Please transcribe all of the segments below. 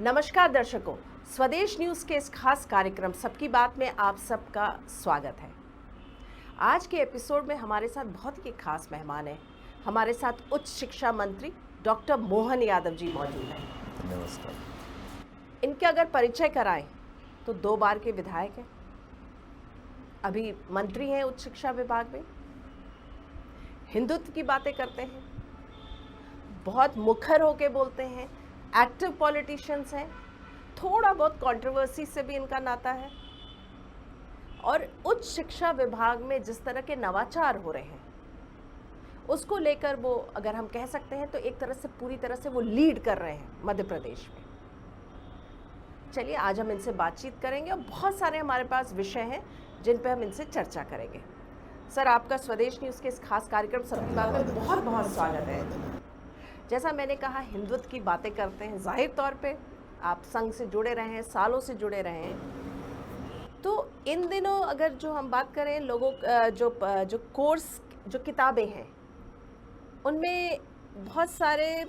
नमस्कार दर्शकों, स्वदेश न्यूज के इस खास कार्यक्रम सबकी बात में आप सबका स्वागत है। आज के एपिसोड में हमारे साथ बहुत ही खास मेहमान हैं। हमारे साथ उच्च शिक्षा मंत्री डॉक्टर मोहन यादव जी मौजूद हैं। नमस्कार। इनके अगर परिचय कराएं तो 2 बार के विधायक हैं, अभी मंत्री हैं उच्च शिक्षा विभाग में, हिंदुत्व की बातें करते हैं, बहुत मुखर होके बोलते हैं, एक्टिव पॉलिटिशियंस हैं, थोड़ा बहुत कंट्रोवर्सी से भी इनका नाता है और उच्च शिक्षा विभाग में जिस तरह के नवाचार हो रहे हैं उसको लेकर वो, अगर हम कह सकते हैं तो एक तरह से पूरी तरह से वो लीड कर रहे हैं मध्य प्रदेश में। चलिए आज हम इनसे बातचीत करेंगे और बहुत सारे हमारे पास विषय हैं जिन पर हम इनसे चर्चा करेंगे। सर, आपका स्वदेश न्यूज़ के इस खास कार्यक्रम सबकी बात में बहुत बहुत स्वागत है। जैसा मैंने कहा, हिंदुत्व की बातें करते हैं, जाहिर तौर पे आप संघ से जुड़े रहे हैं, सालों से जुड़े रहे हैं, तो इन दिनों अगर जो हम बात करें लोगों जो कोर्स जो किताबें हैं उनमें बहुत सारे,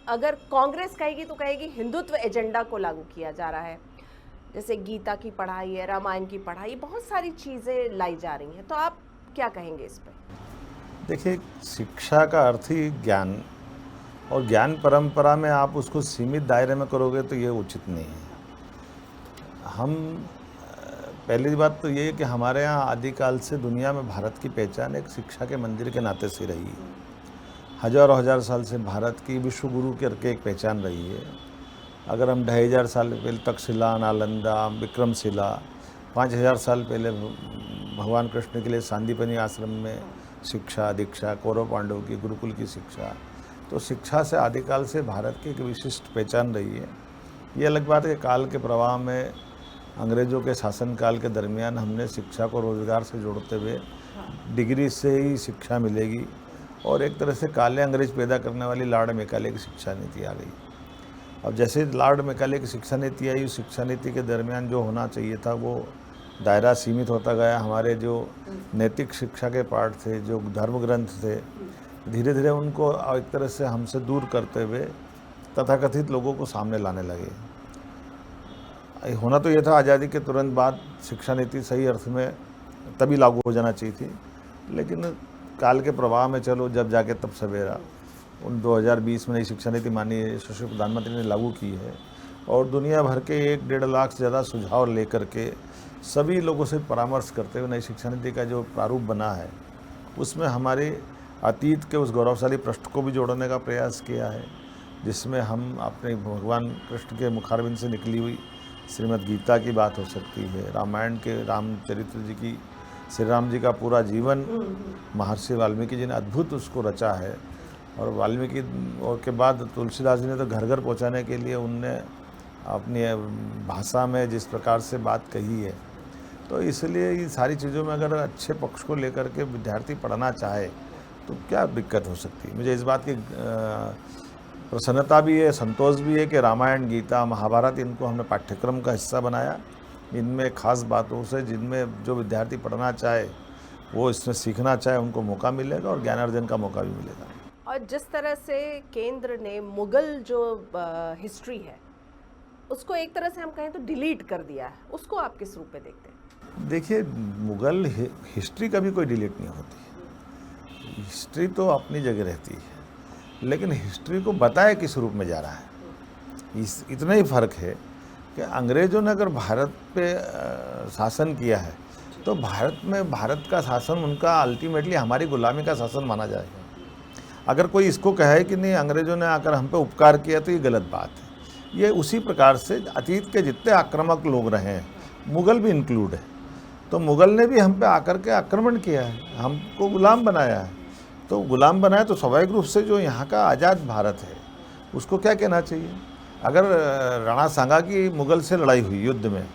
अगर कांग्रेस कहेगी तो कहेगी हिंदुत्व एजेंडा को लागू किया जा रहा है, जैसे गीता की पढ़ाई है, रामायण की पढ़ाई, बहुत सारी चीज़ें लाई जा रही हैं। तो आप क्या कहेंगे इस पर? देखिए, शिक्षा का अर्थ ही ज्ञान, और ज्ञान परंपरा में आप उसको सीमित दायरे में करोगे तो ये उचित नहीं है। हम पहली बात तो ये कि हमारे यहाँ आदिकाल से दुनिया में भारत की पहचान एक शिक्षा के मंदिर के नाते से रही है। हजारों हजार साल से भारत की विश्व गुरु करके एक पहचान रही है। अगर हम 2500 साल पहले तक्षशिला, नालंदा, विक्रमशिला, 5000 साल पहले भगवान कृष्ण के लिए सांदीपनी आश्रम में शिक्षा दीक्षा, कौरव पांडव की गुरुकुल की शिक्षा, तो शिक्षा से आदिकाल से भारत की एक विशिष्ट पहचान रही है। ये अलग बात है कि काल के प्रवाह में अंग्रेज़ों के शासनकाल के दरमियान हमने शिक्षा को रोज़गार से जोड़ते हुए डिग्री से ही शिक्षा मिलेगी, और एक तरह से काले अंग्रेज पैदा करने वाली लॉर्ड मैकाले की शिक्षा नीति आ गई। अब जैसे लॉर्ड मैकाले की शिक्षा नीति आई, उस शिक्षा नीति के दरमियान जो होना चाहिए था वो दायरा सीमित होता गया। हमारे जो नैतिक शिक्षा के पाठ थे, जो धर्म ग्रंथ थे, धीरे धीरे उनको एक तरह से हमसे दूर करते हुए तथाकथित लोगों को सामने लाने लगे। होना तो ये था आज़ादी के तुरंत बाद शिक्षा नीति सही अर्थ में तभी लागू हो जाना चाहिए थी, लेकिन काल के प्रवाह में चलो जब जाके तब सवेरा, उन 2020 में नई शिक्षा नीति माननीय यशस्वी प्रधानमंत्री ने लागू की है, और दुनिया भर के 1-1.5 लाख से ज़्यादा सुझाव लेकर के सभी लोगों से परामर्श करते हुए नई शिक्षा नीति का जो प्रारूप बना है उसमें हमारे अतीत के उस गौरवशाली पृष्ठ को भी जोड़ने का प्रयास किया है, जिसमें हम अपने भगवान कृष्ण के मुखारबिंद से निकली हुई श्रीमद् गीता की बात हो सकती है, रामायण के रामचरित्र जी की, श्री राम जी का पूरा जीवन महर्षि वाल्मीकि जी ने अद्भुत उसको रचा है, और वाल्मीकि और के बाद तुलसीदास जी ने तो घर घर पहुँचाने के लिए उनने अपनी भाषा में जिस प्रकार से बात कही है, तो इसलिए ये सारी चीज़ों में अगर अच्छे पक्ष को लेकर के विद्यार्थी पढ़ना चाहे तो क्या दिक्कत हो सकती है। मुझे इस बात की प्रसन्नता भी है, संतोष भी है कि रामायण, गीता, महाभारत, इनको हमने पाठ्यक्रम का हिस्सा बनाया। इनमें खास बातों से जिनमें जो विद्यार्थी पढ़ना चाहे, वो इसमें सीखना चाहे, उनको मौका मिलेगा और ज्ञानार्जन का मौका भी मिलेगा। और जिस तरह से केंद्र ने मुगल जो हिस्ट्री है उसको एक तरह से हम कहें तो डिलीट कर दिया है, उसको आप किस रूप में देखते हैं? देखिए, मुगल हिस्ट्री कभी कोई डिलीट नहीं होती। हिस्ट्री तो अपनी जगह रहती है, लेकिन हिस्ट्री को बताया किस रूप में जा रहा है, इतना ही फ़र्क है कि अंग्रेज़ों ने अगर भारत पे शासन किया है तो भारत का शासन उनका अल्टीमेटली हमारी गुलामी का शासन माना जाएगा। अगर कोई इसको कहे कि नहीं अंग्रेज़ों ने आकर हम पे उपकार किया तो ये गलत बात है। ये उसी प्रकार से अतीत के जितने आक्रामक लोग रहे हैं, मुग़ल भी इंक्लूड है, तो मुग़ल ने भी हम पे आकर के आक्रमण किया है, हमको गुलाम बनाया है। तो गुलाम बनाया तो स्वाभाविक रूप से जो यहाँ का आज़ाद भारत है उसको क्या कहना चाहिए। अगर राणा सांगा की मुग़ल से लड़ाई हुई युद्ध में,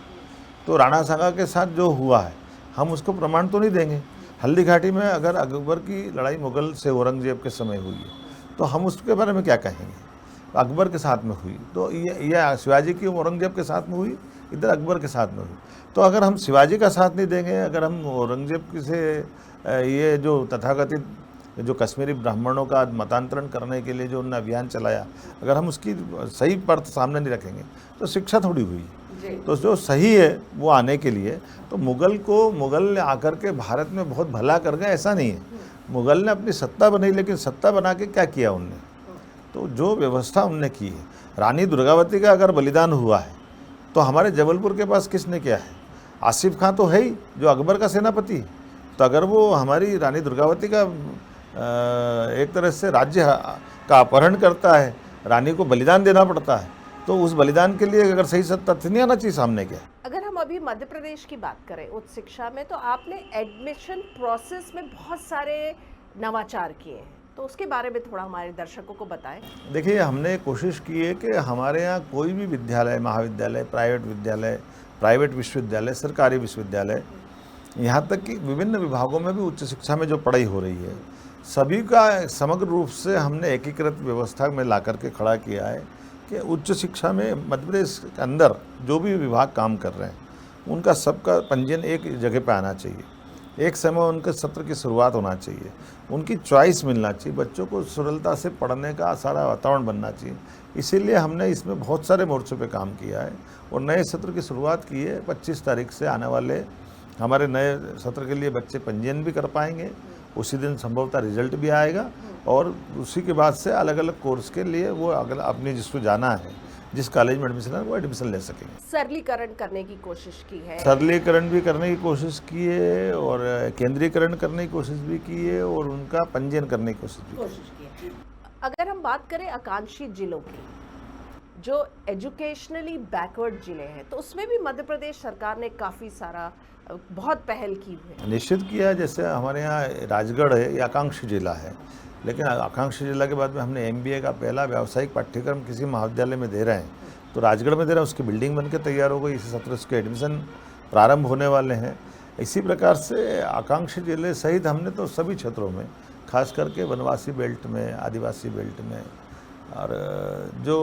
तो राणा सांगा के साथ जो हुआ है हम उसको प्रमाण तो नहीं देंगे। हल्दी घाटी में अगर अकबर की लड़ाई मुग़ल से औरंगजेब के समय हुई है तो हम उसके बारे में क्या कहेंगे। अकबर के साथ में हुई तो ये शिवाजी की औरंगजेब के साथ में हुई, इधर अकबर के साथ में हुई। तो अगर हम शिवाजी का साथ नहीं देंगे, अगर हम औरंगजेब से ये जो तथाकथित जो कश्मीरी ब्राह्मणों का मतांतरण करने के लिए जो उन्होंने अभियान चलाया, अगर हम उसकी सही परत सामने नहीं रखेंगे तो शिक्षा थोड़ी हुई। तो जो सही है वो आने के लिए, तो मुगल ने आकर के भारत में बहुत भला कर गए ऐसा नहीं है। मुगल ने अपनी सत्ता बनाई, लेकिन सत्ता बना के क्या किया उनने, तो जो व्यवस्था उनने की है, रानी दुर्गावती का अगर बलिदान हुआ है तो हमारे जबलपुर के पास किसने किया है? आसिफ खां तो है ही, जो अकबर का सेनापति है। तो अगर वो हमारी रानी दुर्गावती का एक तरह से राज्य का अपहरण करता है, रानी को बलिदान देना पड़ता है, तो उस बलिदान के लिए अगर सही तथ्य नहीं आना चाहिए सामने क्या? अगर हम अभी मध्य प्रदेश की बात करें उच्च शिक्षा में, तो आपने एडमिशन प्रोसेस में बहुत सारे नवाचार किए हैं, तो उसके बारे में थोड़ा हमारे दर्शकों को बताएं। देखिए, हमने कोशिश की है कि हमारे यहाँ कोई भी विद्यालय, महाविद्यालय, प्राइवेट विद्यालय, प्राइवेट विश्वविद्यालय, सरकारी विश्वविद्यालय, यहाँ तक कि विभिन्न विभागों में भी उच्च शिक्षा में जो पढ़ाई हो रही है, सभी का समग्र रूप से हमने एकीकृत व्यवस्था में ला करके खड़ा किया है कि उच्च शिक्षा में मध्य प्रदेश के अंदर जो भी विभाग काम कर रहे हैं उनका सबका पंजीयन एक जगह पर आना चाहिए, एक समय उनके सत्र की शुरुआत होना चाहिए, उनकी चॉइस मिलना चाहिए, बच्चों को सरलता से पढ़ने का सारा वातावरण बनना चाहिए। इसीलिए हमने इसमें बहुत सारे मोर्चों पे काम किया है और नए सत्र की शुरुआत की है। 25 तारीख से आने वाले हमारे नए सत्र के लिए बच्चे पंजीयन भी कर पाएंगे, उसी दिन संभवतः रिजल्ट भी आएगा और उसी के बाद से अलग अलग कोर्स के लिए वो अगला अपनी जिसको जाना है, जिस कॉलेज में एडमिशन है वो एडमिशन ले सकेंगे। सरलीकरण करने की कोशिश की है, सरलीकरण भी करने की कोशिश की है और केंद्रीकरण करने की कोशिश भी की है और उनका पंजीयन करने की कोशिश की है। अगर हम बात करें आकांक्षी जिलों की, जो एजुकेशनली बैकवर्ड जिले हैं, तो उसमें भी मध्य प्रदेश सरकार ने काफ़ी सारा बहुत पहल की हुई है। निश्चित किया, जैसे हमारे यहाँ राजगढ़ है, ये आकांक्षी जिला है, लेकिन आकांक्षी जिला के बाद में हमने MBA का पहला व्यावसायिक पाठ्यक्रम किसी महाविद्यालय में दे रहे हैं, तो राजगढ़ में दे रहे हैं, उसकी बिल्डिंग बन के तैयार हो गई, इसी सत्र उसके एडमिशन प्रारंभ होने वाले हैं। इसी प्रकार से आकांक्षी जिले सहित हमने तो सभी क्षेत्रों में, खास करके वनवासी बेल्ट में, आदिवासी बेल्ट में और जो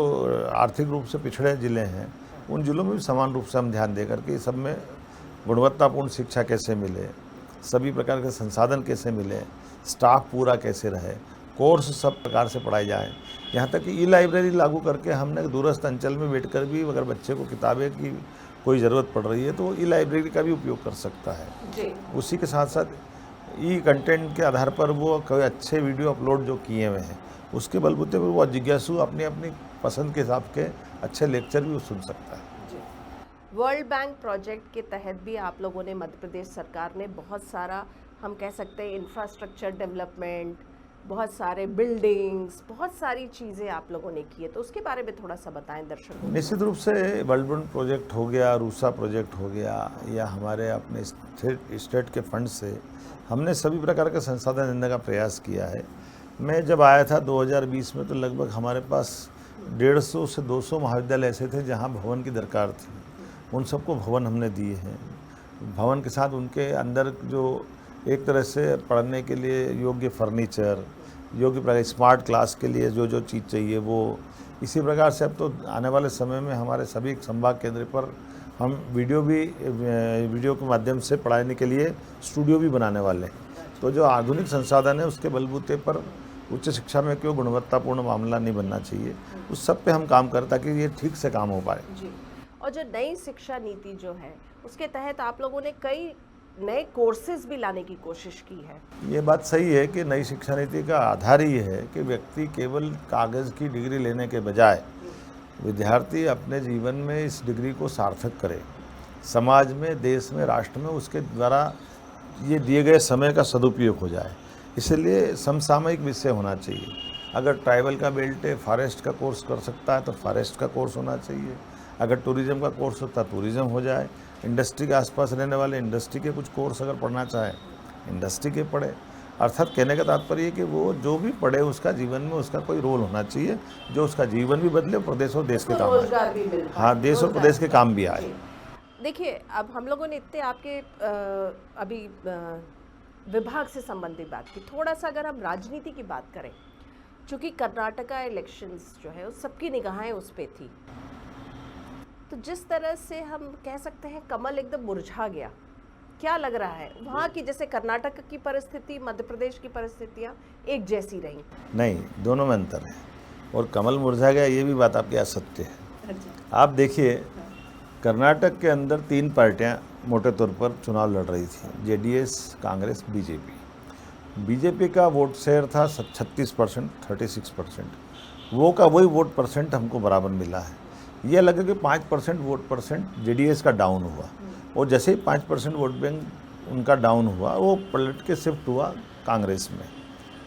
आर्थिक रूप से पिछड़े ज़िले हैं उन जिलों में भी समान रूप से हम ध्यान दे करके सब में गुणवत्तापूर्ण शिक्षा कैसे मिले, सभी प्रकार के संसाधन कैसे मिले, स्टाफ पूरा कैसे रहे, कोर्स सब प्रकार से पढ़ाए जाए। यहाँ तक कि ई-लाइब्रेरी लागू करके हमने दूरस्थ अंचल में बैठकर भी अगर बच्चे को किताबें की कोई ज़रूरत पड़ रही है तो ई-लाइब्रेरी का भी उपयोग कर सकता है जी। उसी के साथ साथ कंटेंट के आधार पर वो कोई अच्छे वीडियो अपलोड जो किए हुए हैं उसके बलबूते पर वो जिज्ञासु अपनी अपनी पसंद के हिसाब के अच्छे लेक्चर भी सुन सकता है। वर्ल्ड बैंक प्रोजेक्ट के तहत भी आप लोगों ने, मध्य प्रदेश सरकार ने बहुत सारा, हम कह सकते हैं इंफ्रास्ट्रक्चर डेवलपमेंट, बहुत सारे बिल्डिंग्स, बहुत सारी चीज़ें आप लोगों ने की है, तो उसके बारे में थोड़ा सा बताएं दर्शकों को। निश्चित रूप से वर्ल्ड बैंक प्रोजेक्ट हो गया, रूसा प्रोजेक्ट हो गया, या हमारे अपने स्टेट के फंड से हमने सभी प्रकार के संसाधन देने का प्रयास किया है। मैं जब आया था 2020 में तो लगभग हमारे पास 150 से 200 महाविद्यालय ऐसे थे जहाँ भवन की दरकार थी, उन सबको भवन हमने दिए हैं। भवन के साथ उनके अंदर जो एक तरह से पढ़ने के लिए योग्य फर्नीचर, योग्य प्रकार स्मार्ट क्लास के लिए जो जो चीज़ चाहिए वो, इसी प्रकार से अब तो आने वाले समय में हमारे सभी संभाग केंद्र पर हम वीडियो के माध्यम से पढ़ाने के लिए स्टूडियो भी बनाने वाले हैं। तो जो आधुनिक संसाधन है उसके बलबूते पर उच्च शिक्षा में क्यों गुणवत्तापूर्ण मामला नहीं बनना चाहिए, उस सब पे हम काम करें ताकि ये ठीक से काम हो पाए जी। और जो नई शिक्षा नीति जो है उसके तहत आप लोगों ने कई नए कोर्सेज भी लाने की कोशिश की है। ये बात सही है कि नई शिक्षा नीति का आधार ही है कि व्यक्ति केवल कागज़ की डिग्री लेने के बजाय विद्यार्थी अपने जीवन में इस डिग्री को सार्थक करे, समाज में, देश में, राष्ट्र में उसके द्वारा ये दिए गए समय का सदुपयोग हो जाए। इसलिए समसामयिक विषय होना चाहिए। अगर ट्राइबल का बेल्ट है, फॉरेस्ट का कोर्स कर सकता है तो फॉरेस्ट का कोर्स होना चाहिए। अगर टूरिज़्म का कोर्स होता है टूरिज़्म हो जाए। इंडस्ट्री के आसपास रहने वाले इंडस्ट्री के कुछ कोर्स अगर पढ़ना चाहें इंडस्ट्री के पढ़े। अर्थात कहने का तात्पर्य है कि वो जो भी पढ़े उसका जीवन में उसका कोई रोल होना चाहिए जो उसका जीवन भी बदले, प्रदेश और देश के काम आए। हाँ, देश और प्रदेश के काम भी आए। देखिए, अब हम लोगों ने इतने आपके अभी विभाग से संबंधित बात की, थोड़ा सा अगर हम राजनीति की बात करें, चूँकि कर्नाटका इलेक्शंस जो है उस सबकी निगाहें उस पर थी, तो जिस तरह से हम कह सकते हैं कमल एकदम मुरझा गया क्या लग रहा है वहाँ की, जैसे कर्नाटक की परिस्थिति, मध्य प्रदेश की परिस्थितियाँ एक जैसी रही? नहीं, दोनों में अंतर है और कमल मुरझा गया, ये भी बात आपके यहाँ सत्य है। आप देखिए, कर्नाटक के अंदर 3 पार्टियां मोटे तौर पर चुनाव लड़ रही थी, जेडीएस, कांग्रेस, बीजेपी। बीजेपी का वोट शेयर था 36%, 36%। वो का वही वोट परसेंट हमको बराबर मिला है। ये लगे कि 5% वोट परसेंट जेडीएस का डाउन हुआ, और जैसे ही 5% वोट बैंक उनका डाउन हुआ, वो पलट के शिफ्ट हुआ कांग्रेस में।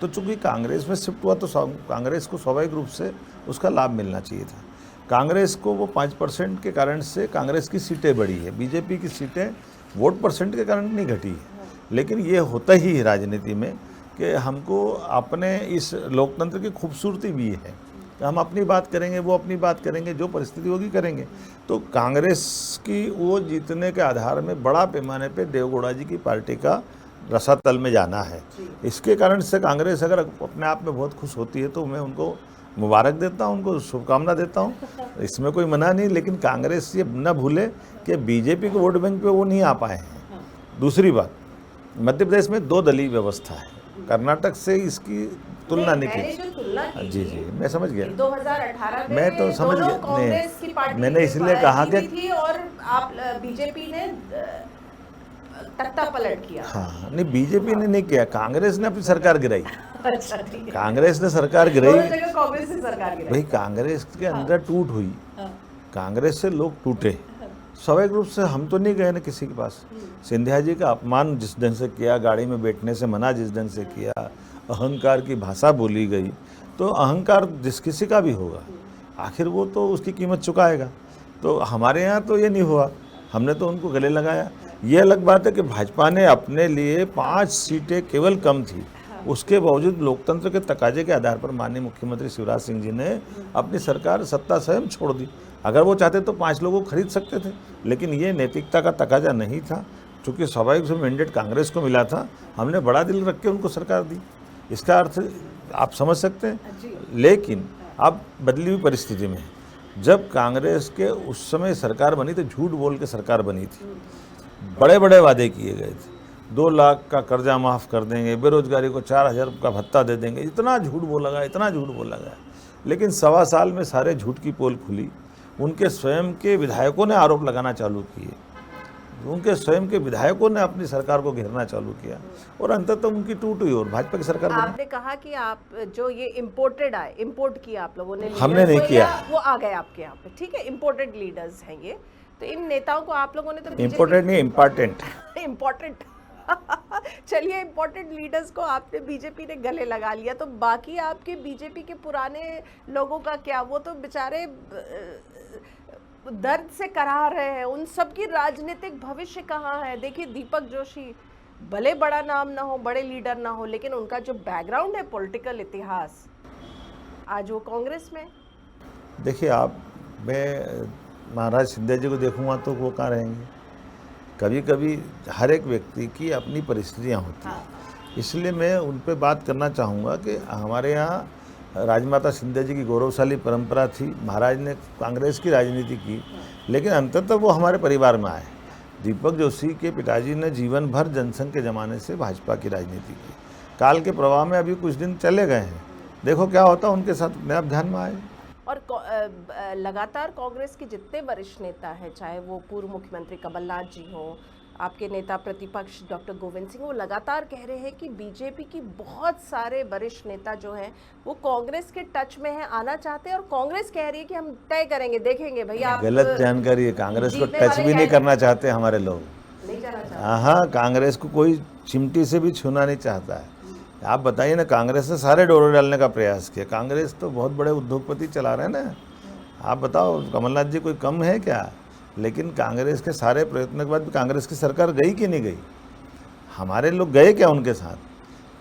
तो चूंकि कांग्रेस में शिफ्ट हुआ तो कांग्रेस को स्वाभाविक रूप से उसका लाभ मिलना चाहिए था। कांग्रेस को वो 5% के कारण से कांग्रेस की सीटें बढ़ी है, बीजेपी की सीटें वोट परसेंट के कारण नहीं घटी है। लेकिन ये होता ही है राजनीति में कि हमको अपने इस लोकतंत्र की खूबसूरती भी है, हम अपनी बात करेंगे, वो अपनी बात करेंगे, जो परिस्थिति होगी करेंगे। तो कांग्रेस की वो जीतने के आधार में बड़ा पैमाने पे देवगौड़ा जी की पार्टी का रसातल में जाना है। इसके कारण से कांग्रेस अगर अपने आप में बहुत खुश होती है तो मैं उनको मुबारक देता हूँ, उनको शुभकामना देता हूँ, इसमें कोई मना नहीं। लेकिन कांग्रेस ये न भूले कि बीजेपी के वोट बैंक पे वो नहीं आ पाए हैं। दूसरी बात, मध्य प्रदेश में 2 दलीय व्यवस्था है, कर्नाटक से इसकी तुलना नहीं की। जी जी, मैं समझ गया, 2018 में मैं तो समझ गया। कांग्रेस की पार्टी मैंने इसलिए कहा कि थी और आप बीजेपी ने तख्ता पलट किया। हाँ, नहीं, बीजेपी ने नहीं किया, कांग्रेस ने अपनी सरकार गिराई। अच्छा, ठीक है। कांग्रेस ने सरकार गिराई, दोनों जगह कांग्रेस ने सरकार गिराई। भाई कांग्रेस के अंदर टूट हुई, कांग्रेस से लोग टूटे। स्वाभाविक रूप से हम तो नहीं गए ना किसी के पास। सिंधिया जी का अपमान जिस ढंग से किया, गाड़ी में बैठने से मना जिस ढंग से किया, अहंकार की भाषा बोली गई, तो अहंकार जिस किसी का भी होगा आखिर वो तो उसकी कीमत चुकाएगा। तो हमारे यहाँ तो ये नहीं हुआ, हमने तो उनको गले लगाया। ये अलग बात है कि भाजपा ने अपने लिए 5 सीटें केवल कम थी, उसके बावजूद लोकतंत्र के तकाजे के आधार पर माननीय मुख्यमंत्री शिवराज सिंह जी ने अपनी सरकार सत्ता स्वयं छोड़ दी। अगर वो चाहते तो 5 लोगों को खरीद सकते थे, लेकिन ये नैतिकता का तकाजा नहीं था। चूँकि स्वाभाविक से मैंडेट कांग्रेस को मिला था, हमने बड़ा दिल रख के उनको सरकार दी। इसका अर्थ आप समझ सकते हैं। लेकिन अब बदली हुई परिस्थिति में जब कांग्रेस के उस समय सरकार बनी तो झूठ बोल के सरकार बनी थी, बड़े बड़े वादे किए गए थे, 2 लाख का कर्जा माफ़ कर देंगे, बेरोजगारी को 4,000 का भत्ता दे देंगे, इतना झूठ बोला गया, इतना झूठ बोला गया। लेकिन 1.25 साल में सारे झूठ की पोल खुली। उनके स्वयं के विधायकों ने आरोप लगाना चालू किए, उनके स्वयं के विधायकों ने अपनी सरकार को घेरना चालू किया, और अंततः उनकी टूट हुई और भाजपा की सरकार बनी। आपने कहा कि आप जो ये इम्पोर्टेड आए, इम्पोर्ट किया आप लोगों ने, हमने नहीं किया, वो आ गए आपके यहाँ पे, ठीक है, इम्पोर्टेड लीडर्स हैं ये। तो इन नेताओं को आप लोगों ने तो इम्पोर्टेड नहीं, इम्पॉर्टेंट इम्पोर्टेंट चलिए, इम्पोर्टेंट लीडर्स को आपने बीजेपी ने गले लगा लिया, तो बाकी आपके बीजेपी के पुराने लोगों का क्या? वो तो बेचारे दर्द से कराह रहे हैं, उन सब की राजनीतिक भविष्य कहाँ है? देखिए, दीपक जोशी भले बड़ा नाम ना हो, बड़े लीडर ना हो, लेकिन उनका जो बैकग्राउंड है, पॉलिटिकल इतिहास, आज वो कांग्रेस में। देखिए, आप, मैं महाराज सिंधिया जी को देखूंगा तो वो कहाँ रहेंगे? कभी कभी हर एक व्यक्ति की अपनी परिस्थितियाँ होती हैं, इसलिए मैं उन पर बात करना चाहूँगा कि हमारे यहाँ राजमाता सिंधिया जी की गौरवशाली परंपरा थी। महाराज ने कांग्रेस की राजनीति की, लेकिन अंततः वो हमारे परिवार में आए। दीपक जोशी के पिताजी ने जीवन भर जनसंघ के ज़माने से भाजपा की राजनीति की। काल के प्रभाव में अभी कुछ दिन चले गए हैं, देखो क्या होता उनके साथ, अपने आप ध्यान में आए। और लगातार कांग्रेस के जितने वरिष्ठ नेता हैं, चाहे वो पूर्व मुख्यमंत्री कमलनाथ जी हों, आपके नेता प्रतिपक्ष डॉक्टर गोविंद सिंह, वो लगातार कह रहे हैं कि बीजेपी की बहुत सारे वरिष्ठ नेता जो हैं वो कांग्रेस के टच में हैं, आना चाहते हैं, और कांग्रेस कह रही है कि हम तय करेंगे, देखेंगे भैया। गलत जानकारी है, कांग्रेस को टच भी नहीं करना चाहते हमारे लोग, नहीं जाना चाहते। हाँ, कांग्रेस को कोई चिमटी से भी छूना नहीं चाहता है। आप बताइए ना, कांग्रेस ने सारे डोरे डालने का प्रयास किया। कांग्रेस तो बहुत बड़े उद्योगपति चला रहे हैं ना, आप बताओ कमलनाथ जी कोई कम है क्या? लेकिन कांग्रेस के सारे प्रयत्नों के बाद भी कांग्रेस की सरकार गई कि नहीं गई? हमारे लोग गए क्या उनके साथ?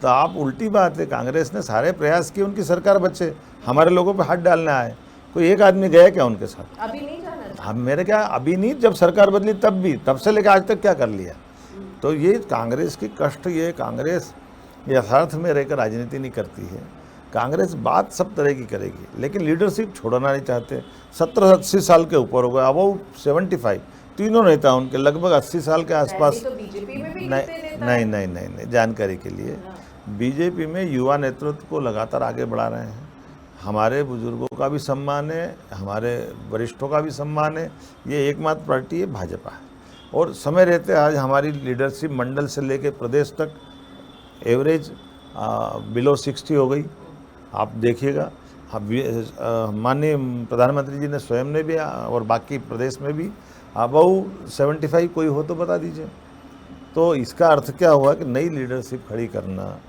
तो आप, उल्टी बात है, कांग्रेस ने सारे प्रयास किए, उनकी सरकार बचे, हमारे लोगों पे हाथ डालने आए। कोई एक आदमी गया क्या उनके साथ? अभी नहीं जाना। हम, मेरे क्या, अभी नहीं, जब सरकार बदली तब भी, तब से लेकर आज तक क्या कर लिया? तो ये कांग्रेस की कष्ट, ये कांग्रेस यथार्थ में रहकर राजनीति नहीं करती है। कांग्रेस बात सब तरह की करेगी, लेकिन लीडरशिप छोड़ना नहीं चाहते। 70-80 साल के ऊपर हो गए, अब वो 75, तीनों नेता उनके लगभग 80 साल के आसपास। तो बीजेपी में भी नहीं कितने नेता नहीं हैं? नहीं नहीं नहीं, जानकारी के लिए बीजेपी में युवा नेतृत्व को लगातार आगे बढ़ा रहे हैं। हमारे बुजुर्गों का भी सम्मान है, हमारे वरिष्ठों का भी सम्मान है। ये एकमात्र पार्टी है भाजपा है। और समय रहते आज हमारी लीडरशिप मंडल से लेकर प्रदेश तक एवरेज बिलो 60 हो गई। आप देखिएगा, माननीय प्रधानमंत्री जी ने स्वयं ने भी और बाकी प्रदेश में भी अबव 75 कोई हो तो बता दीजिए। तो इसका अर्थ क्या हुआ कि नई लीडरशिप खड़ी करना,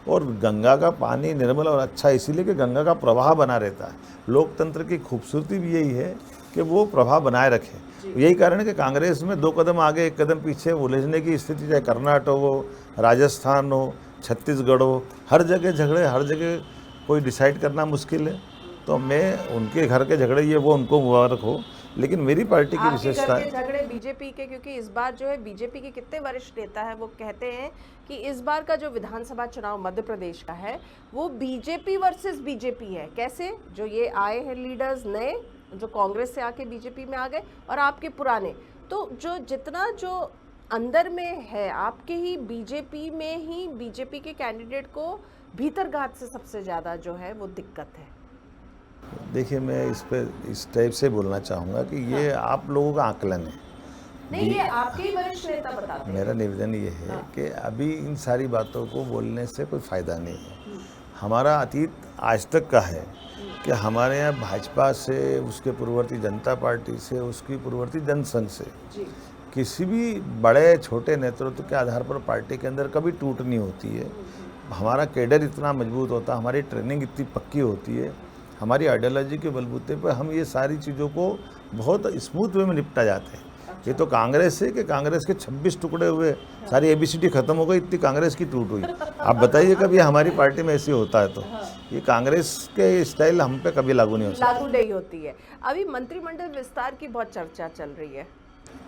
और गंगा का पानी निर्मल और अच्छा इसीलिए कि गंगा का प्रवाह बना रहता है। लोकतंत्र की खूबसूरती भी यही है कि वो प्रवाह बनाए रखे। यही कारण है कि कांग्रेस में 2 कदम आगे 1 कदम पीछे उलझने की स्थिति, चाहे कर्नाटक हो, राजस्थान हो, छत्तीसगढ़ हो, हर जगह झगड़े, हर जगह कोई डिसाइड करना मुश्किल है। तो मैं उनके घर के झगड़े, ये वो उनको मुबारक हो, लेकिन मेरी पार्टी की आपके विशेषता घर के झगड़े बीजेपी के, क्योंकि इस बार जो है बीजेपी के कितने वरिष्ठ नेता है वो कहते हैं कि इस बार का जो विधानसभा चुनाव मध्य प्रदेश का है वो बीजेपी वर्सेस बीजेपी है। कैसे? जो ये आए हैं लीडर्स नए, जो कांग्रेस से आके बीजेपी में आ गए, और आपके पुराने, तो जो जितना जो अंदर में है आपके ही बीजेपी में ही बीजेपी के कैंडिडेट को भीतरघात से सबसे ज़्यादा जो है वो दिक्कत है। देखिए, मैं इस पे इस टाइप से बोलना चाहूँगा कि ये आप लोगों का आकलन है। नहीं, ये आपके ही वरिष्ठ नेता बताते हैं। मेरा निवेदन ये है कि अभी इन सारी बातों को बोलने से कोई फ़ायदा नहीं है। हमारा अतीत आज तक का है कि हमारे यहाँ भाजपा से, उसके पूर्ववर्ती जनता पार्टी से, उसकी पूर्ववर्ती जनसंघ से किसी भी बड़े छोटे नेतृत्व के आधार पर पार्टी के अंदर कभी टूट नहीं होती है। हमारा कैडर इतना मजबूत होता है, हमारी ट्रेनिंग इतनी पक्की होती है, हमारी आइडियोलॉजी के बलबूते पर हम ये सारी चीज़ों को बहुत स्मूथ वे में निपटा जाते हैं। ये तो कांग्रेस है कि कांग्रेस के 26 टुकड़े हुए, सारी ABCD खत्म हो गई, इतनी कांग्रेस की टूट हुई। आप बताइए कभी हमारी पार्टी में ऐसी होता है? तो ये कांग्रेस के स्टाइल हम पे कभी लागू नहीं हो सकता। लागू नहीं होती है। अभी मंत्रिमंडल विस्तार की बहुत चर्चा चल रही है।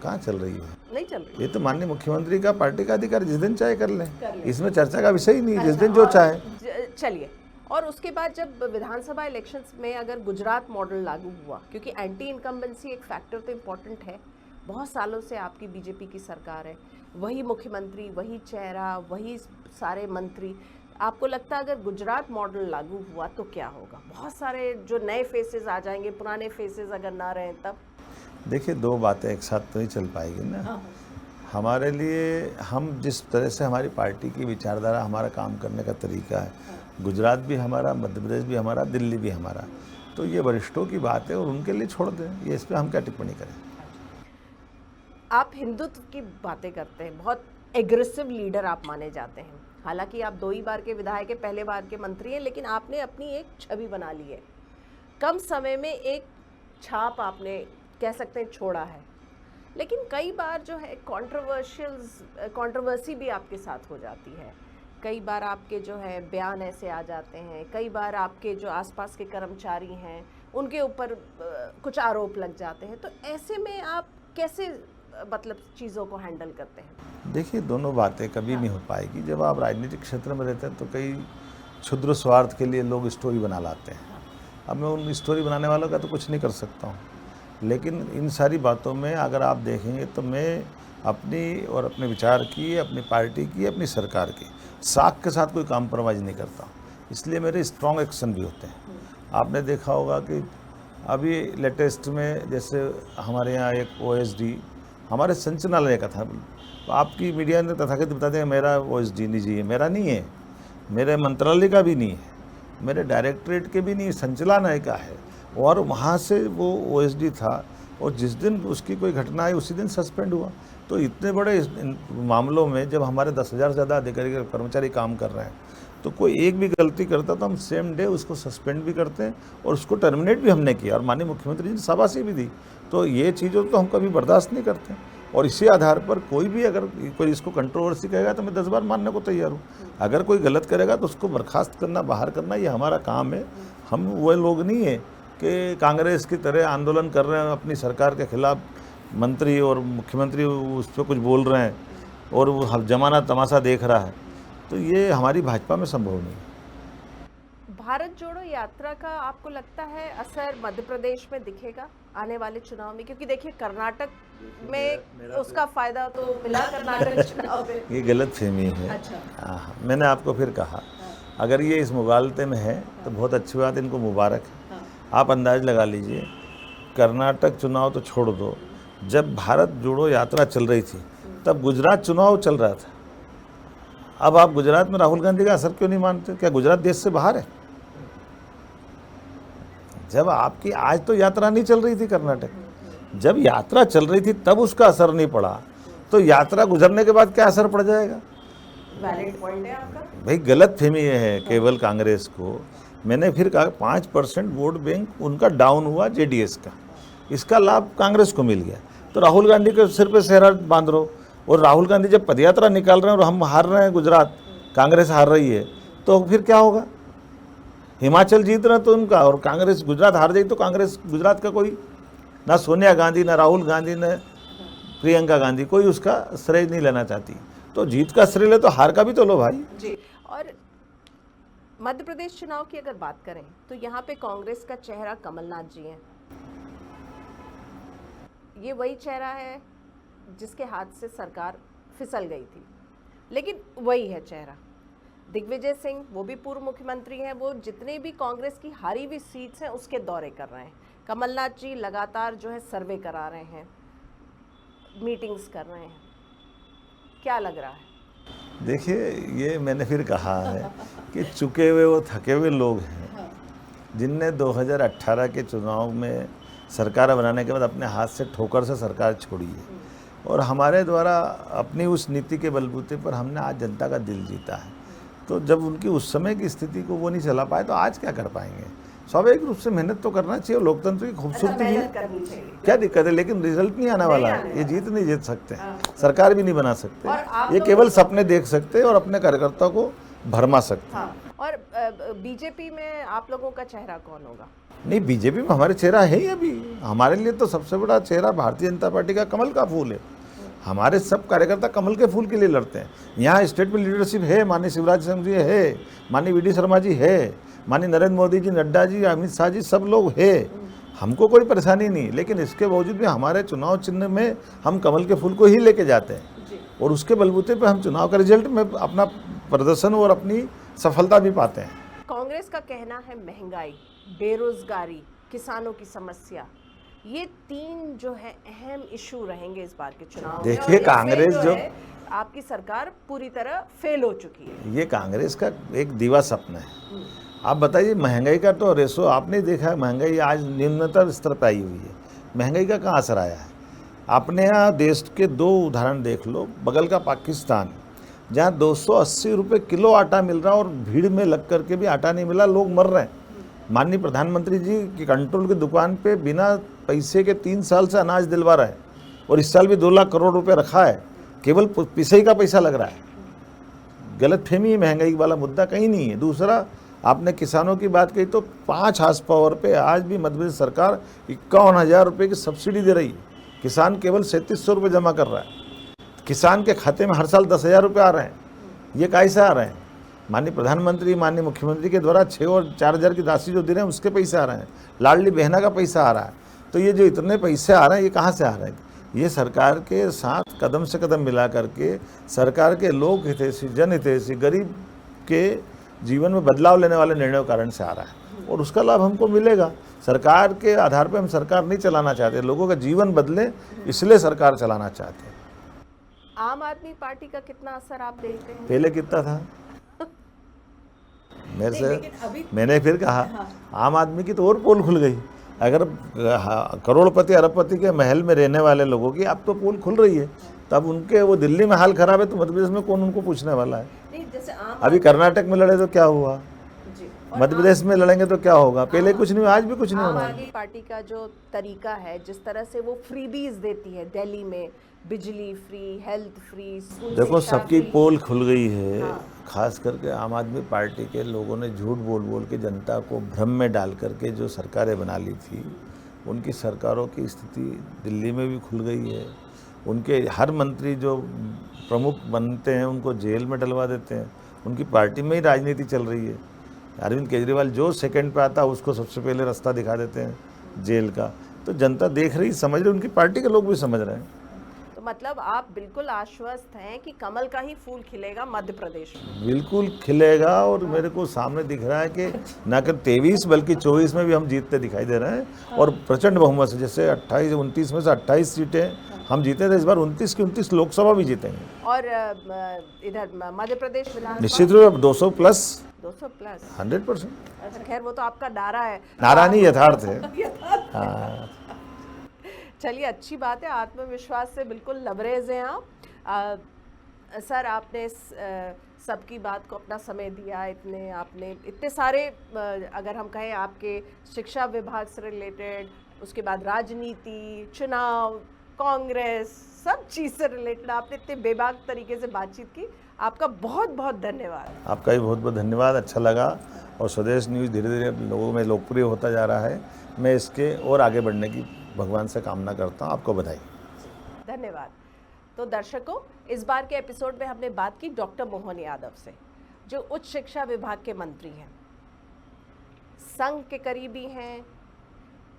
कहाँ चल रही है? नहीं चल रही। ये तो माननीय मुख्यमंत्री का पार्टी का अधिकार, जिस दिन चाहे कर लें। इसमें चर्चा का विषय ही नहीं, जिस दिन जो चाहे। चलिए, और उसके बाद जब विधानसभा इलेक्शंस में अगर गुजरात मॉडल लागू हुआ, क्योंकि एंटी इनकम्बेंसी एक फैक्टर तो इम्पोर्टेंट है, बहुत सालों से आपकी बीजेपी की सरकार है, वही मुख्यमंत्री, वही चेहरा, वही सारे मंत्री, आपको लगता है अगर गुजरात मॉडल लागू हुआ तो क्या होगा? बहुत सारे जो नए फेसेस आ जाएंगे, पुराने फेसेस अगर ना रहें तब? देखिए, 2 बातें एक साथ तो नहीं चल पाएगी ना। हमारे लिए, हम जिस तरह से हमारी पार्टी की विचारधारा, हमारा काम करने का तरीका है, गुजरात भी हमारा, मध्य प्रदेश भी हमारा, दिल्ली भी हमारा, तो ये वरिष्ठों की बात है और उनके लिए छोड़ दें। ये इस पर हम क्या टिप्पणी करें? आप हिंदुत्व की बातें करते हैं, बहुत एग्रेसिव लीडर आप माने जाते हैं। हालांकि आप 2 ही बार के विधायक हैं, पहले बार के मंत्री हैं, लेकिन आपने अपनी एक छवि बना ली है। कम समय में एक छाप आपने कह सकते हैं छोड़ा है, लेकिन कई बार जो है कंट्रोवर्सी भी आपके साथ हो जाती है। कई बार आपके जो है बयान ऐसे आ जाते हैं, कई बार आपके जो आसपास के कर्मचारी हैं उनके ऊपर कुछ आरोप लग जाते हैं। तो ऐसे में आप कैसे मतलब चीज़ों को हैंडल करते हैं? देखिए, दोनों बातें कभी नहीं हो पाएगी। जब आप राजनीतिक क्षेत्र में रहते हैं तो कई क्षुद्र स्वार्थ के लिए लोग स्टोरी बना लाते हैं। अब मैं उन स्टोरी बनाने वालों का तो कुछ नहीं कर सकता हूँ, लेकिन इन सारी बातों में अगर आप देखेंगे तो मैं अपनी और अपने विचार की, अपनी पार्टी की, अपनी सरकार की साख के साथ कोई कॉम्प्रोमाइज़ नहीं करता, इसलिए मेरे स्ट्रॉन्ग एक्शन भी होते हैं। आपने देखा होगा कि अभी लेटेस्ट में जैसे हमारे यहाँ एक OSD हमारे संचालनालय का था, तो आपकी मीडिया ने तथाकथित बताते हैं मेरा OSD निजी है, मेरा नहीं है, मेरे मंत्रालय का भी नहीं है, मेरे डायरेक्टरेट के भी नहीं, संचालनालय का है, और वहाँ से वो OSD था, और जिस दिन उसकी कोई घटना आई उसी दिन सस्पेंड हुआ। तो इतने बड़े मामलों में जब हमारे 10,000 से ज़्यादा अधिकारी कर्मचारी काम कर रहे हैं, तो कोई एक भी गलती करता तो हम सेम डे उसको सस्पेंड भी करते हैं और उसको टर्मिनेट भी हमने किया, और माननीय मुख्यमंत्री जी ने शाबाशी भी दी। तो ये चीज़ों तो हम कभी बर्दाश्त नहीं करते, और इसी आधार पर कोई भी अगर कोई इसको कंट्रोवर्सी कहेगा तो मैं 10 बार मानने को तैयार हूँ। अगर कोई गलत करेगा तो उसको बर्खास्त करना, बाहर करना, ये हमारा काम है। हम वो लोग नहीं है कि कांग्रेस की तरह आंदोलन कर रहे हैं अपनी सरकार के खिलाफ, मंत्री और मुख्यमंत्री उस पर कुछ बोल रहे हैं और वो जमाना तमाशा देख रहा है, तो ये हमारी भाजपा में संभव नहीं है। भारत जोड़ो यात्रा का आपको लगता है असर मध्य प्रदेश में दिखेगा आने वाले चुनाव में? क्योंकि देखिए कर्नाटक में उसका फायदा तो मिला कर्नाटक चुनाव में। ये गलत फहमी है। अच्छा। हाँ, मैंने आपको फिर कहा, अगर ये इस मुगालते में है तो बहुत अच्छी बात, इनको मुबारक है। आप अंदाज लगा लीजिए, कर्नाटक चुनाव तो छोड़ दो, जब भारत जोड़ो यात्रा चल रही थी तब गुजरात चुनाव चल रहा था। अब आप गुजरात में राहुल गांधी का असर क्यों नहीं मानते? क्या गुजरात देश से बाहर है? जब आपकी आज तो यात्रा नहीं चल रही थी कर्नाटक, जब यात्रा चल रही थी तब उसका असर नहीं पड़ा, तो यात्रा गुजरने के बाद क्या असर पड़ जाएगा? वैलिड पॉइंट है आपका। भाई गलत फहमी ये है केवल कांग्रेस को। मैंने फिर कहा 5% वोट बैंक उनका डाउन हुआ जेडीएस का, इसका लाभ कांग्रेस को मिल गया। तो राहुल गांधी के सिर पे सेहरा बांध रहो, और राहुल गांधी जब पदयात्रा निकाल रहे हैं और हम हार रहे हैं, गुजरात कांग्रेस हार रही है, तो फिर क्या होगा? हिमाचल जीत रहा तो उनका, और कांग्रेस गुजरात हार जाए तो कांग्रेस गुजरात का कोई, ना सोनिया गांधी, ना राहुल गांधी, ना प्रियंका गांधी, कोई उसका श्रेय नहीं लेना चाहती। तो जीत का श्रेय ले तो हार का भी तो लो भाई जी। और मध्य प्रदेश चुनाव की अगर बात करें तो यहाँ पे कांग्रेस का चेहरा कमलनाथ जी हैं। ये वही चेहरा है जिसके हाथ से सरकार फिसल गई थी, लेकिन वही है चेहरा। दिग्विजय सिंह, वो भी पूर्व मुख्यमंत्री हैं, वो जितने भी कांग्रेस की हारी हुई सीट्स हैं उसके दौरे कर रहे हैं। कमलनाथ जी लगातार जो है सर्वे करा रहे हैं, मीटिंग्स कर रहे हैं। क्या लग रहा है? देखिए, ये मैंने फिर कहा है कि चुके हुए वो थके हुए लोग हैं जिनने 2018 के चुनाव में सरकार बनाने के बाद अपने हाथ से ठोकर से सरकार छोड़ी है, और हमारे द्वारा अपनी उस नीति के बलबूते पर हमने आज जनता का दिल जीता है। तो जब उनकी उस समय की स्थिति को वो नहीं चला पाए तो आज क्या कर पाएंगे? स्वाभाविक रूप से मेहनत तो करना चाहिए, और लोकतंत्र की खूबसूरती है, क्या दिक्कत है? लेकिन रिजल्ट नहीं आने वाला है, ये जीत नहीं जीत सकते, सरकार भी नहीं बना सकते, ये केवल सपने देख सकते और अपने कार्यकर्ता को भरमा सकते। और बीजेपी में आप लोगों का चेहरा कौन होगा? नहीं, बीजेपी में हमारे चेहरा है ही। अभी हमारे लिए तो सबसे बड़ा चेहरा भारतीय जनता पार्टी का कमल का फूल है। हमारे सब कार्यकर्ता कमल के फूल के लिए लड़ते हैं। यहाँ स्टेट में लीडरशिप है, माननीय शिवराज सिंह जी है, माननीय वी.डी. शर्मा जी है, माननीय नरेंद्र मोदी जी, नड्डा जी, अमित शाह जी, सब लोग है। हमको कोई परेशानी नहीं, लेकिन इसके बावजूद भी हमारे चुनाव चिन्ह में हम कमल के फूल को ही लेके जाते हैं, और उसके बलबूते पर हम चुनाव का रिजल्ट में अपना प्रदर्शन और अपनी सफलता भी पाते हैं। कांग्रेस का कहना है महंगाई, बेरोजगारी, किसानों की समस्या, ये तीन जो है अहम इशू रहेंगे इस बार के चुनाव में। देखिए, कांग्रेस जो आपकी सरकार पूरी तरह फेल हो चुकी है, ये कांग्रेस का एक दीवा सपना है। आप बताइए, महंगाई का तो रेशो आपने देखा है, महंगाई आज निम्नतम स्तर पर आई हुई है। महंगाई का कहाँ असर आया है? अपने यहाँ देश के दो उदाहरण देख लो। बगल का पाकिस्तान, जहाँ 280 रुपये किलो आटा मिल रहा है और भीड़ में लग करके भी आटा नहीं मिला, लोग मर रहे हैं। माननीय प्रधानमंत्री जी की कंट्रोल की दुकान पे बिना पैसे के 3 साल से अनाज दिलवा रहा है, और इस साल भी 2 लाख करोड़ रुपए रखा है, केवल पिसई का पैसा लग रहा है। गलतफहमी, महंगाई वाला मुद्दा कहीं नहीं है। दूसरा, आपने किसानों की बात कही तो 5 हार्स पावर पे आज भी मध्य प्रदेश सरकार 51,000 रुपये की सब्सिडी दे रही है। किसान केवल 3700 रुपये जमा कर रहा है। किसान के खाते में हर साल 10,000 रुपये आ रहे हैं। ये कैसे आ रहे हैं? माननीय प्रधानमंत्री, माननीय मुख्यमंत्री के द्वारा 6 और 4,000 की राशि जो दे रहे हैं उसके पैसे आ रहे हैं। लाडली बहना का पैसा आ रहा है। तो ये जो इतने पैसे आ रहे हैं, ये कहाँ से आ रहे हैं? ये सरकार के साथ कदम से कदम मिला करके सरकार के लोक हितैषी, जन हितैषी, गरीब के जीवन में बदलाव लेने वाले निर्णयों के कारण से आ रहा है, और उसका लाभ हमको मिलेगा। सरकार के आधार पर हम सरकार नहीं चलाना चाहते, लोगों का जीवन बदले इसलिए सरकार चलाना चाहते हैं। आम आदमी पार्टी का कितना असर आप देखते हैं? पहले कितना था मेरे से, मैंने फिर कहा, आम आदमी की तो और पोल खुल गई। अगर करोड़पति अरबपति के महल में रहने वाले लोगों की अब तो पोल खुल रही है, तब उनके वो दिल्ली में हाल खराब है तो मध्य प्रदेश में कौन उनको पूछने वाला है? नहीं, जैसे अभी कर्नाटक में लड़े तो क्या हुआ, मध्य प्रदेश में लड़ेंगे तो क्या होगा? पहले कुछ नहीं, आज भी कुछ नहीं होना। आम आदमी पार्टी का जो तरीका है, जिस तरह से वो फ्रीबीज देती है, दिल्ली में बिजली फ्री, हेल्थ फ्री, देखो सबकी पोल खुल गई है। खास करके आम आदमी पार्टी के लोगों ने झूठ बोल बोल के जनता को भ्रम में डाल करके जो सरकारें बना ली थी, उनकी सरकारों की स्थिति दिल्ली में भी खुल गई है। उनके हर मंत्री जो प्रमुख बनते हैं उनको जेल में डलवा देते हैं, उनकी पार्टी में ही राजनीति चल रही है। अरविंद केजरीवाल जो सेकंड पे आता है उसको सबसे पहले रास्ता दिखा देते हैं जेल का। तो जनता देख रही, समझ रही, उनकी पार्टी के लोग भी समझ रहे हैं। तो मतलब आप बिल्कुल आश्वस्त हैं कि कमल का ही फूल खिलेगा मध्य प्रदेश में? बिल्कुल खिलेगा, और मेरे को सामने दिख रहा है कि न केवल 23 बल्कि 24 में भी हम जीतते दिखाई दे रहे हैं, और प्रचंड बहुमत से। जैसे 29 में से 28 सीटें हम जीते थे, इस बार 29 की 29 लोकसभा भी जीतेंगे। और इधर मध्य प्रदेश विधानसभा निश्चित रूप से 200 प्लस 100%। अच्छा, खैर वो तो आपका नारा है, नारा नहीं, यथार्थ है। हाँ। चलिए, अच्छी बात है, आत्मविश्वास से बिल्कुल लबरेज हैं आप। सर, आपने सबकी बात को अपना समय दिया, आपने इतने सारे, अगर हम कहें आपके शिक्षा विभाग से रिलेटेड, उसके बाद राजनीति, चुनाव, कांग्रेस, सब चीज़ से रिलेटेड आपने इतने बेबाक तरीके से बातचीत की। आपका बहुत बहुत धन्यवाद। आपका भी बहुत बहुत धन्यवाद, अच्छा लगा। और स्वदेश न्यूज़ धीरे धीरे लोगों में लोकप्रिय होता जा रहा है। मैं इसके और आगे बढ़ने की भगवान से कामना करता हूँ। आपको बधाई। धन्यवाद। तो दर्शकों, इस बार के एपिसोड में हमने बात की डॉक्टर मोहन यादव से, जो उच्च शिक्षा विभाग के मंत्री हैं, संघ के करीबी हैं,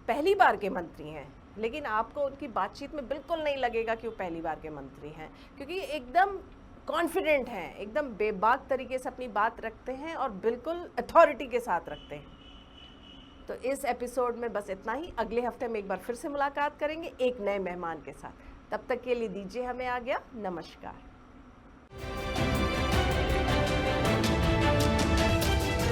पहली बार के मंत्री हैं। लेकिन आपको उनकी बातचीत में बिल्कुल नहीं लगेगा कि वो पहली बार के मंत्री हैं, क्योंकि एकदम कॉन्फिडेंट हैं, एकदम बेबाक तरीके से अपनी बात रखते हैं और बिल्कुल अथॉरिटी के साथ रखते हैं। तो इस एपिसोड में बस इतना ही। अगले हफ्ते में एक बार फिर से मुलाकात करेंगे एक नए मेहमान के साथ। तब तक के लिए दीजिए हमें आज्ञा। नमस्कार।